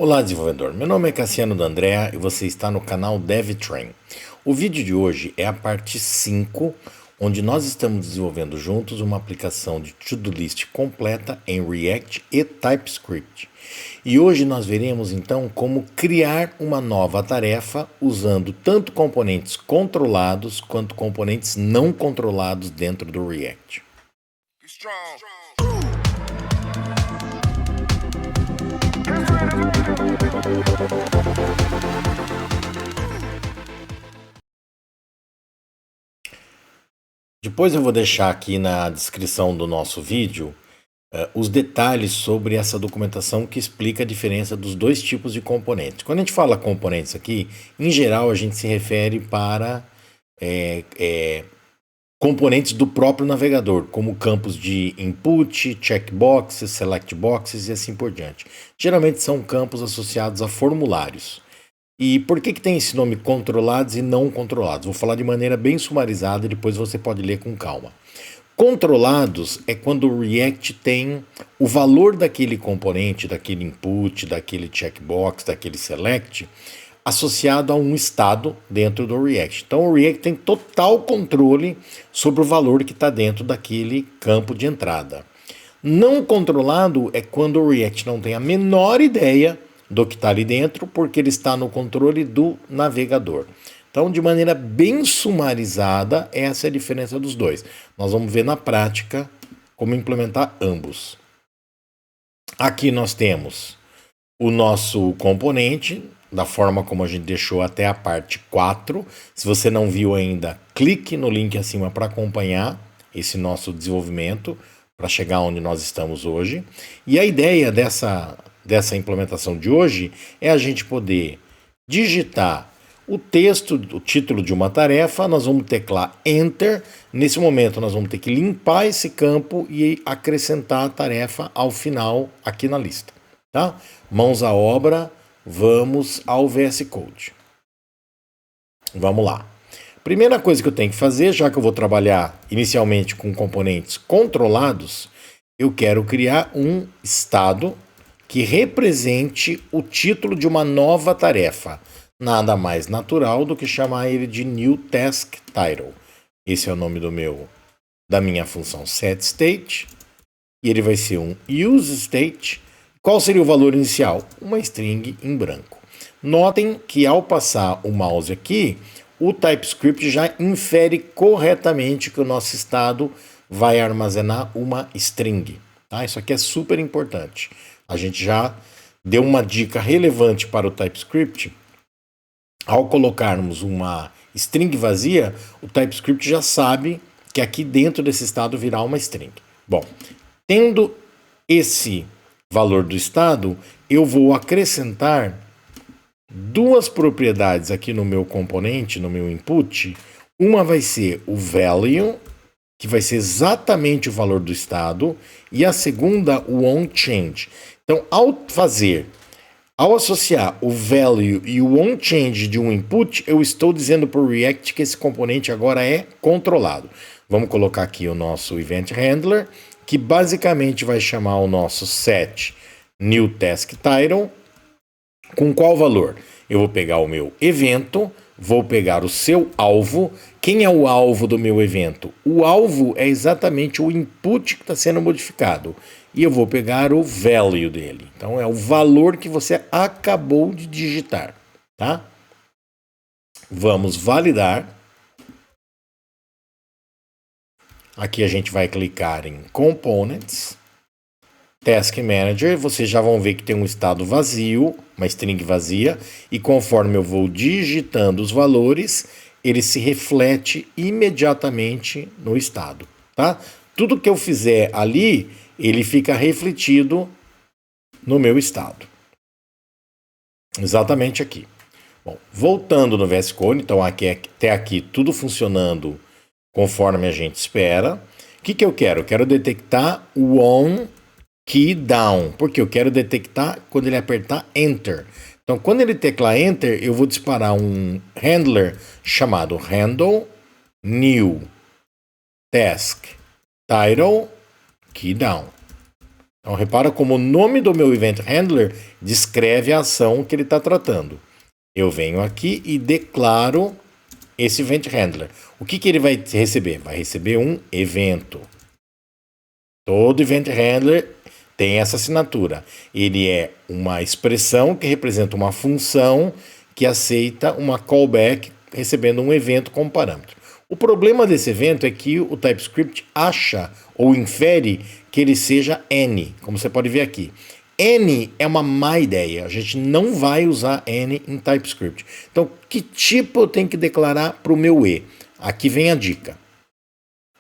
Olá, desenvolvedor. Meu nome é Cassiano D'Andrea e você está no canal DevTrain. O vídeo de hoje é a parte 5, onde nós estamos desenvolvendo juntos uma aplicação de to-do list completa em React e TypeScript. E hoje nós veremos então como criar uma nova tarefa usando tanto componentes controlados quanto componentes não controlados dentro do React. Depois eu vou deixar aqui na descrição do nosso vídeo os detalhes sobre essa documentação que explica a diferença dos dois tipos de componentes. Quando a gente fala componentes aqui, em geral a gente se refere para componentes do próprio navegador, como campos de input, checkboxes, select boxes e assim por diante. Geralmente são campos associados a formulários. E por que tem esse nome controlados e não controlados? Vou falar de maneira bem sumarizada e depois você pode ler com calma. Controlados é quando o React tem o valor daquele componente, daquele input, daquele checkbox, daquele select, associado a um estado dentro do React. Então o React tem total controle sobre o valor que está dentro daquele campo de entrada. Não controlado é quando o React não tem a menor ideia do que está ali dentro, porque ele está no controle do navegador. Então, de maneira bem sumarizada, essa é a diferença dos dois. Nós vamos ver na prática como implementar ambos. Aqui nós temos o nosso componente, da forma como a gente deixou até a parte 4. Se você não viu ainda, clique no link acima para acompanhar esse nosso desenvolvimento, para chegar onde nós estamos hoje. E a ideia dessa implementação de hoje é a gente poder digitar o texto, o título de uma tarefa, nós vamos teclar Enter. Nesse momento nós vamos ter que limpar esse campo e acrescentar a tarefa ao final aqui na lista. Tá? Mãos à obra, vamos ao VS Code. Vamos lá. Primeira coisa que eu tenho que fazer, já que eu vou trabalhar inicialmente com componentes controlados, eu quero criar um estado que represente o título de uma nova tarefa. Nada mais natural do que chamar ele de New Task Title. Esse é o nome da minha função setState. E ele vai ser um useState. Qual seria o valor inicial? Uma string em branco. Notem que ao passar o mouse aqui, o TypeScript já infere corretamente que o nosso estado vai armazenar uma string. Tá? Isso aqui é super importante. A gente já deu uma dica relevante para o TypeScript. Ao colocarmos uma string vazia, o TypeScript já sabe que aqui dentro desse estado virá uma string. Bom, tendo esse valor do estado, eu vou acrescentar duas propriedades aqui no meu componente, no meu input. Uma vai ser o value, que vai ser exatamente o valor do estado, e a segunda, o onChange. Então, ao associar o value e o onChange de um input, eu estou dizendo para o React que esse componente agora é controlado. Vamos colocar aqui o nosso Event Handler, que basicamente vai chamar o nosso set New Task Title. Com qual valor? Eu vou pegar o meu evento, vou pegar o seu alvo. Quem é o alvo do meu evento? O alvo é exatamente o input que está sendo modificado. E eu vou pegar o value dele. Então, é o valor que você acabou de digitar. Tá? Vamos validar. Aqui a gente vai clicar em Components. Task Manager, vocês já vão ver que tem um estado vazio, uma string vazia, e conforme eu vou digitando os valores, ele se reflete imediatamente no estado, tá? Tudo que eu fizer ali, ele fica refletido no meu estado. Exatamente aqui. Bom, voltando no VS Code, então até aqui tudo funcionando conforme a gente espera. O que eu quero? Eu quero detectar o on key down, porque eu quero detectar quando ele apertar Enter. Então, quando ele teclar Enter, eu vou disparar um handler chamado handle new task title key down. Então, repara como o nome do meu Event Handler descreve a ação que ele está tratando. Eu venho aqui e declaro esse Event Handler. O que ele vai receber? Vai receber um evento. Todo Event Handler tem essa assinatura. Ele é uma expressão que representa uma função que aceita uma callback recebendo um evento como parâmetro. O problema desse evento é que o TypeScript acha ou infere que ele seja N, como você pode ver aqui. N é uma má ideia, a gente não vai usar N em TypeScript. Então, que tipo eu tenho que declarar para o meu E? Aqui vem a dica.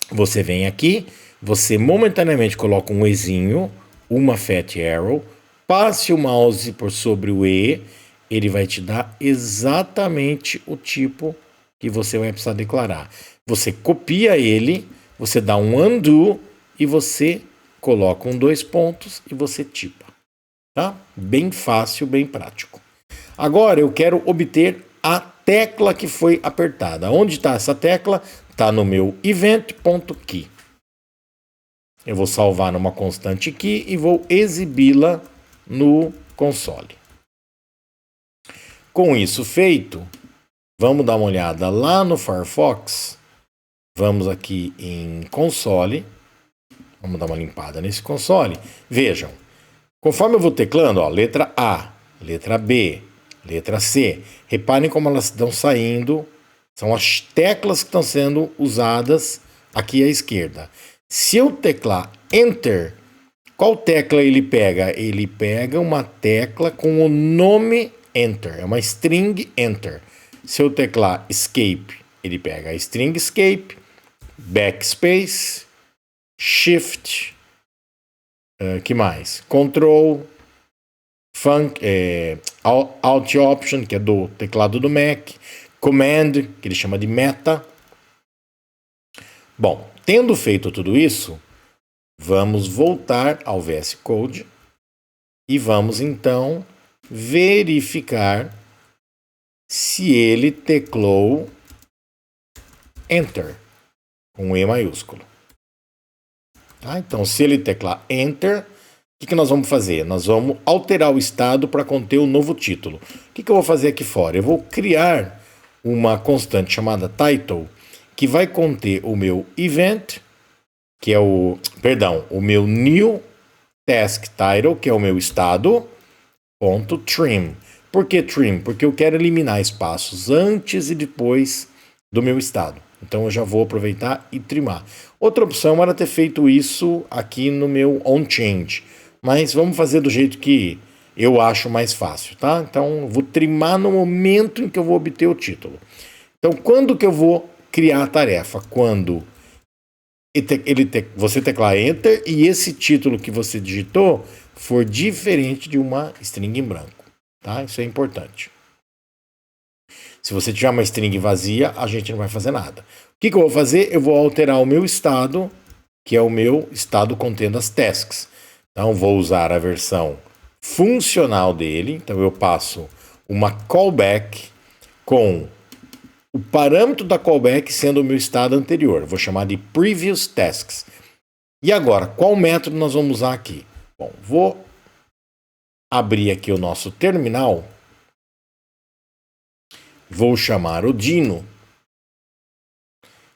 Você vem aqui, você momentaneamente coloca um Ezinho, uma fat arrow, passe o mouse por sobre o E, ele vai te dar exatamente o tipo que você vai precisar declarar. Você copia ele, você dá um undo e você coloca um 2 pontos e você tipa. Tá? Bem fácil, bem prático. Agora eu quero obter a tecla que foi apertada. Onde está essa tecla? Está no meu event.key. Eu vou salvar numa constante key e vou exibi-la no console. Com isso feito, vamos dar uma olhada lá no Firefox. Vamos aqui em console. Vamos dar uma limpada nesse console. Vejam, conforme eu vou teclando, ó, letra A, letra B, letra C. Reparem como elas estão saindo. São as teclas que estão sendo usadas aqui à esquerda. Se eu teclar Enter, qual tecla ele pega? Ele pega uma tecla com o nome Enter. É uma string Enter. Se eu teclar Escape, ele pega a string Escape, Backspace, Shift, que mais? Control, Alt Option, que é do teclado do Mac, Command, que ele chama de meta. Bom, tendo feito tudo isso, vamos voltar ao VS Code e vamos então verificar se ele teclou Enter com E maiúsculo. Tá? Então, se ele teclar Enter, o que nós vamos fazer? Nós vamos alterar o estado para conter o novo título. O que eu vou fazer aqui fora? Eu vou criar uma constante chamada title, que vai conter o meu event, que é o meu new task title, que é o meu estado, ponto trim. Por que trim? Porque eu quero eliminar espaços antes e depois do meu estado. Então eu já vou aproveitar e trimar. Outra opção era ter feito isso aqui no meu onChange, mas vamos fazer do jeito que eu acho mais fácil, tá? Então eu vou trimar no momento em que eu vou obter o título. Então quando que eu vou criar a tarefa? Quando você teclar Enter e esse título que você digitou for diferente de uma string em branco, tá? Isso é importante. Se você tiver uma string vazia, a gente não vai fazer nada. O que eu vou fazer? Eu vou alterar o meu estado, que é o meu estado contendo as tasks. Então, vou usar a versão funcional dele. Então, eu passo uma callback com o parâmetro da callback sendo o meu estado anterior. Vou chamar de previous tasks. E agora, qual método nós vamos usar aqui? Bom, vou abrir aqui o nosso terminal. Vou chamar o Dino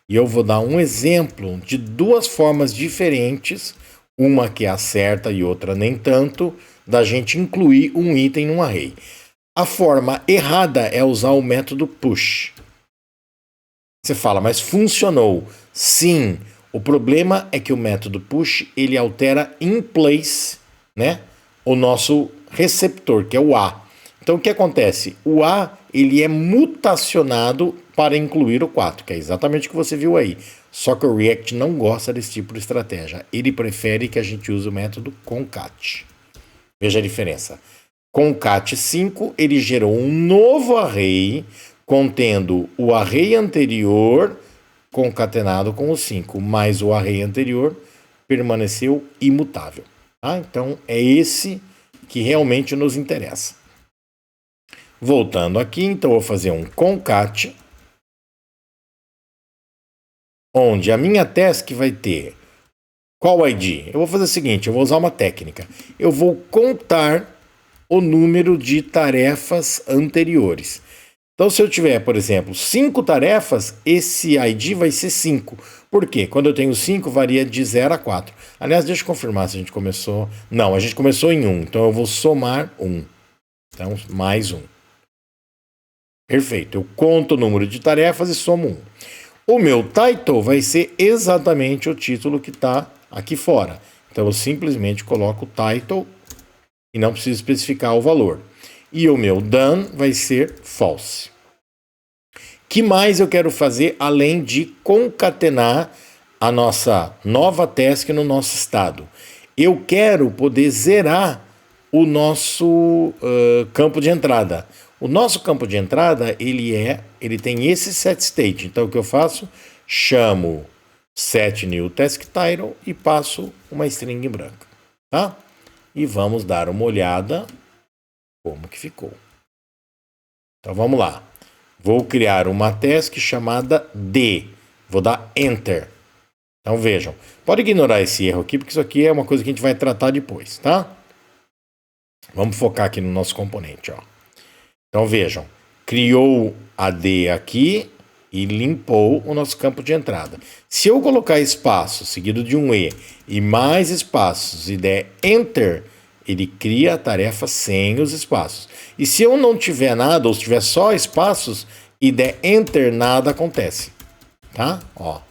e eu vou dar um exemplo de duas formas diferentes, uma que é a certa e outra nem tanto, da gente incluir um item num array. A forma errada é usar o método push. Você fala, mas funcionou. Sim, o problema é que o método push ele altera in place, né, o nosso receptor, que é o A. Então o que acontece? O A ele é mutacionado para incluir o 4, que é exatamente o que você viu aí. Só que o React não gosta desse tipo de estratégia. Ele prefere que a gente use o método concat. Veja a diferença. Concat 5, ele gerou um novo array contendo o array anterior concatenado com o 5, mas o array anterior permaneceu imutável. Tá? Então é esse que realmente nos interessa. Voltando aqui, então eu vou fazer um concat, onde a minha task vai ter Qual o ID? Eu vou fazer o seguinte, eu vou usar uma técnica. Eu vou contar o número de tarefas anteriores. Então, se eu tiver, por exemplo, 5 tarefas, esse ID vai ser 5. Por quê? Quando eu tenho 5, varia de 0 a 4. Aliás, deixa eu confirmar se a gente começou... Não, a gente começou em 1, então eu vou somar 1. Então, mais 1. Perfeito, eu conto o número de tarefas e somo 1. O meu title vai ser exatamente o título que está aqui fora. Então, eu simplesmente coloco o title e não preciso especificar o valor. E o meu done vai ser false. Que mais eu quero fazer além de concatenar a nossa nova task no nosso estado? Eu quero poder zerar o nosso campo de entrada. O nosso campo de entrada, ele tem esse set state. Então, o que eu faço? Chamo set new task title e passo uma string em branco. Tá? E vamos dar uma olhada como que ficou. Então, vamos lá. Vou criar uma task chamada D. Vou dar Enter. Então, vejam. Pode ignorar esse erro aqui, porque isso aqui é uma coisa que a gente vai tratar depois, tá? Vamos focar aqui no nosso componente, ó. Então, vejam. Criou a D aqui e limpou o nosso campo de entrada. Se eu colocar espaço seguido de um e mais espaços e der Enter, ele cria a tarefa sem os espaços. E se eu não tiver nada, ou se tiver só espaços e der Enter, nada acontece. Tá? Ó.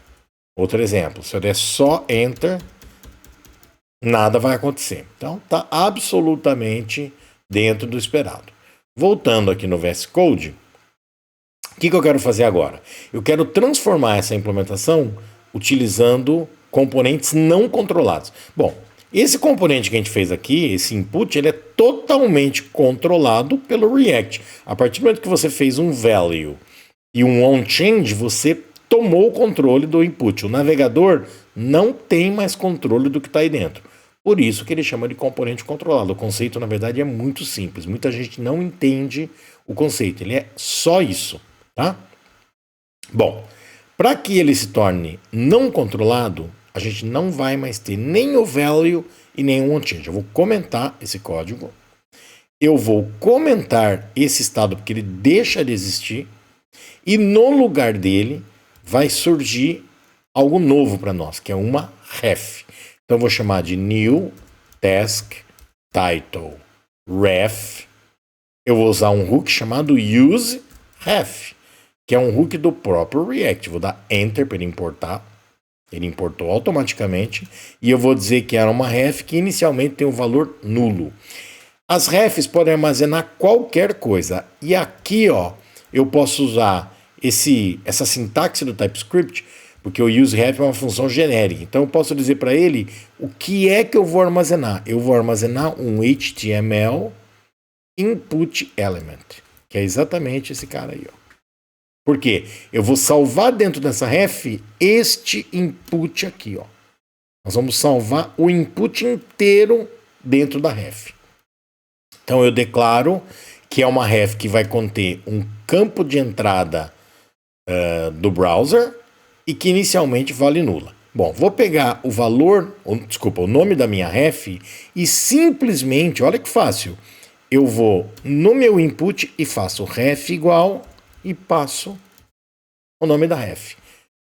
Outro exemplo. Se eu der só Enter, nada vai acontecer. Então, tá absolutamente dentro do esperado. Voltando aqui no VS Code, o que eu quero fazer agora? Eu quero transformar essa implementação utilizando componentes não controlados. Bom, esse componente que a gente fez aqui, esse input, ele é totalmente controlado pelo React. A partir do momento que você fez um value e um onChange, você tomou o controle do input. O navegador não tem mais controle do que está aí dentro. Por isso que ele chama de componente controlado. O conceito, na verdade, é muito simples. Muita gente não entende o conceito. Ele é só isso, tá? Bom, para que ele se torne não controlado, a gente não vai mais ter nem o value e nem o onChange. Eu vou comentar esse código. Eu vou comentar esse estado porque ele deixa de existir. E no lugar dele vai surgir algo novo para nós, que é uma ref. Então, eu vou chamar de new task title ref. Eu vou usar um hook chamado use ref, que é um hook do próprio React. Vou dar Enter para ele importar. Ele importou automaticamente. E eu vou dizer que era uma ref que inicialmente tem um valor nulo. As refs podem armazenar qualquer coisa. E aqui, ó, eu posso usar essa sintaxe do TypeScript, porque o useRef é uma função genérica. Então, eu posso dizer para ele o que é que eu vou armazenar. Eu vou armazenar um HTML input element, que é exatamente esse cara aí, ó. Por quê? Eu vou salvar dentro dessa ref este input aqui, ó. Nós vamos salvar o input inteiro dentro da ref. Então, eu declaro que é uma ref que vai conter um campo de entrada do browser e que inicialmente vale nula. Bom, vou pegar o valor, o nome da minha ref e simplesmente, olha que fácil, eu vou no meu input e faço ref igual e passo o nome da ref.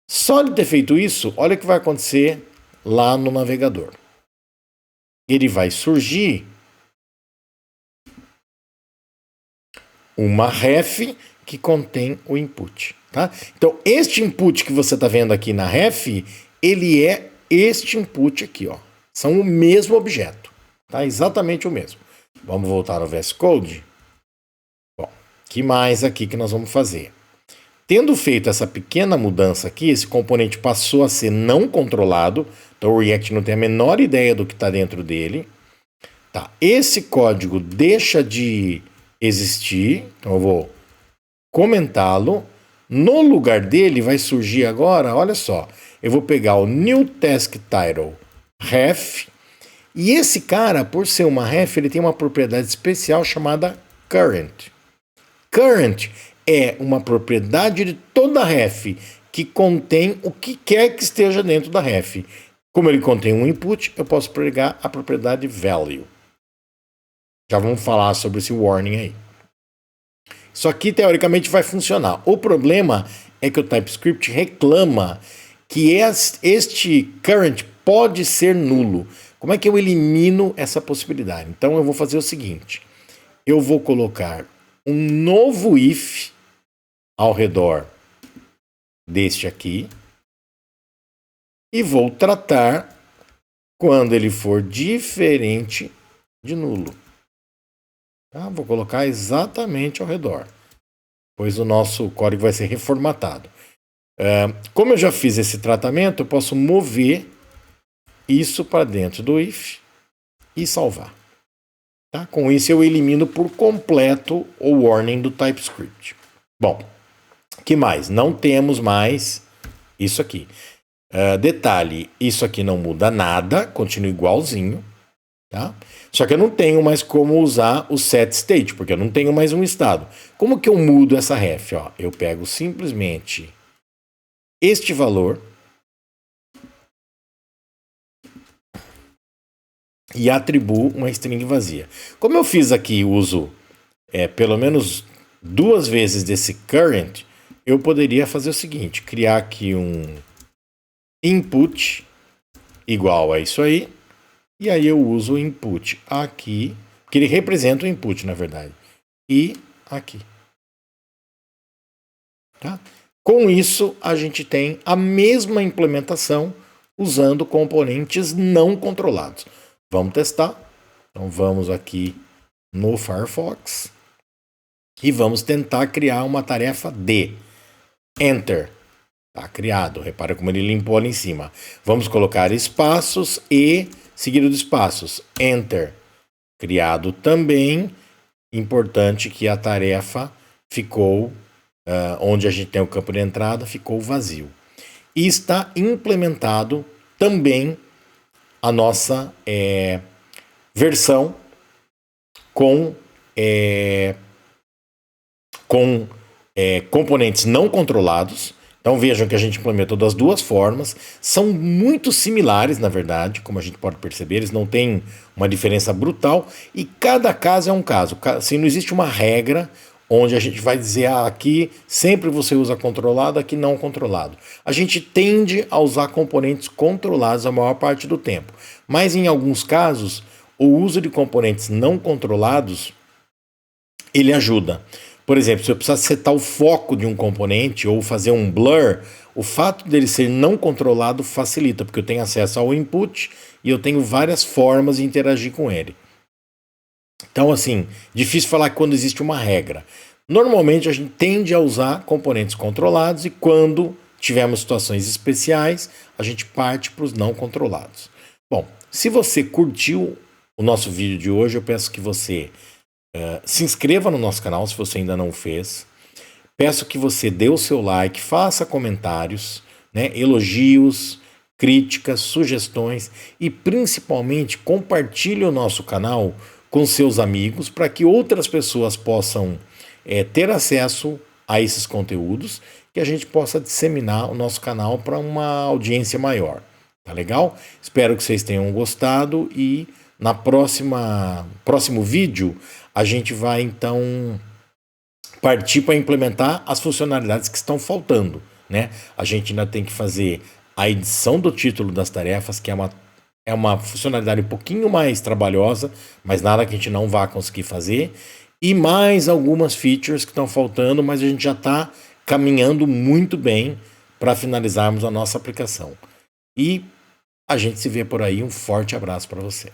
Só de ter feito isso, olha o que vai acontecer lá no navegador. Ele vai surgir uma ref que contém o input. Tá? Então, este input que você está vendo aqui na ref, ele é este input aqui, ó. São o mesmo objeto, tá? Exatamente o mesmo. Vamos voltar ao VS Code. Bom, que mais aqui que nós vamos fazer? Tendo feito essa pequena mudança aqui, esse componente passou a ser não controlado, então o React não tem a menor ideia do que está dentro dele. Tá? Esse código deixa de existir, então eu vou comentá-lo. No lugar dele vai surgir agora, olha só, eu vou pegar o new task title ref, e esse cara, por ser uma ref, ele tem uma propriedade especial chamada current. Current é uma propriedade de toda ref que contém o que quer que esteja dentro da ref. Como ele contém um input, eu posso pregar a propriedade value. Já vamos falar sobre esse warning aí. Isso aqui, teoricamente, vai funcionar. O problema é que o TypeScript reclama que este current pode ser nulo. Como é que eu elimino essa possibilidade? Então, eu vou fazer o seguinte. Eu vou colocar um novo if ao redor deste aqui e vou tratar quando ele for diferente de nulo. Tá? Vou colocar exatamente ao redor, pois o nosso código vai ser reformatado. Como eu já fiz esse tratamento, eu posso mover isso para dentro do if e salvar. Tá? Com isso eu elimino por completo o warning do TypeScript. Bom, que mais? Não temos mais isso aqui. Detalhe, isso aqui não muda nada, continua igualzinho. Tá? Só que eu não tenho mais como usar o setState, porque eu não tenho mais um estado. Como que eu mudo essa ref? Ó, eu pego simplesmente este valor e atribuo uma string vazia. Como eu fiz aqui uso pelo menos 2 vezes desse current, eu poderia fazer o seguinte, criar aqui um input igual a isso aí, e aí eu uso o input aqui, que ele representa o input, na verdade, e aqui. Tá? Com isso, a gente tem a mesma implementação usando componentes não controlados. Vamos testar. Então vamos aqui no Firefox e vamos tentar criar uma tarefa D. Enter. Está criado. Repara como ele limpou ali em cima. Vamos colocar espaços e seguido de espaços. Enter. Criado também. Importante que a tarefa ficou, onde a gente tem o campo de entrada, ficou vazio. E está implementado também a nossa versão com componentes não controlados. Então vejam que a gente implementou das duas formas, são muito similares na verdade, como a gente pode perceber, eles não têm uma diferença brutal e cada caso é um caso, assim, não existe uma regra onde a gente vai dizer, aqui sempre você usa controlado, aqui não controlado. A gente tende a usar componentes controlados a maior parte do tempo, mas em alguns casos, o uso de componentes não controlados, ele ajuda. Por exemplo, se eu precisar setar o foco de um componente ou fazer um blur, o fato dele ser não controlado facilita, porque eu tenho acesso ao input e eu tenho várias formas de interagir com ele. Então, assim, difícil falar quando existe uma regra. Normalmente a gente tende a usar componentes controlados e quando tivermos situações especiais, a gente parte para os não controlados. Bom, se você curtiu o nosso vídeo de hoje, eu peço que você se inscreva no nosso canal se você ainda não fez. Peço que você dê o seu like, faça comentários, né, elogios, críticas, sugestões e principalmente compartilhe o nosso canal com seus amigos para que outras pessoas possam ter acesso a esses conteúdos, que a gente possa disseminar o nosso canal para uma audiência maior. Tá legal? Espero que vocês tenham gostado e na próximo vídeo a gente vai então partir para implementar as funcionalidades que estão faltando, né? A gente ainda tem que fazer a edição do título das tarefas, que é uma funcionalidade um pouquinho mais trabalhosa, mas nada que a gente não vá conseguir fazer. E mais algumas features que estão faltando, mas a gente já está caminhando muito bem para finalizarmos a nossa aplicação. E a gente se vê por aí. Um forte abraço para você.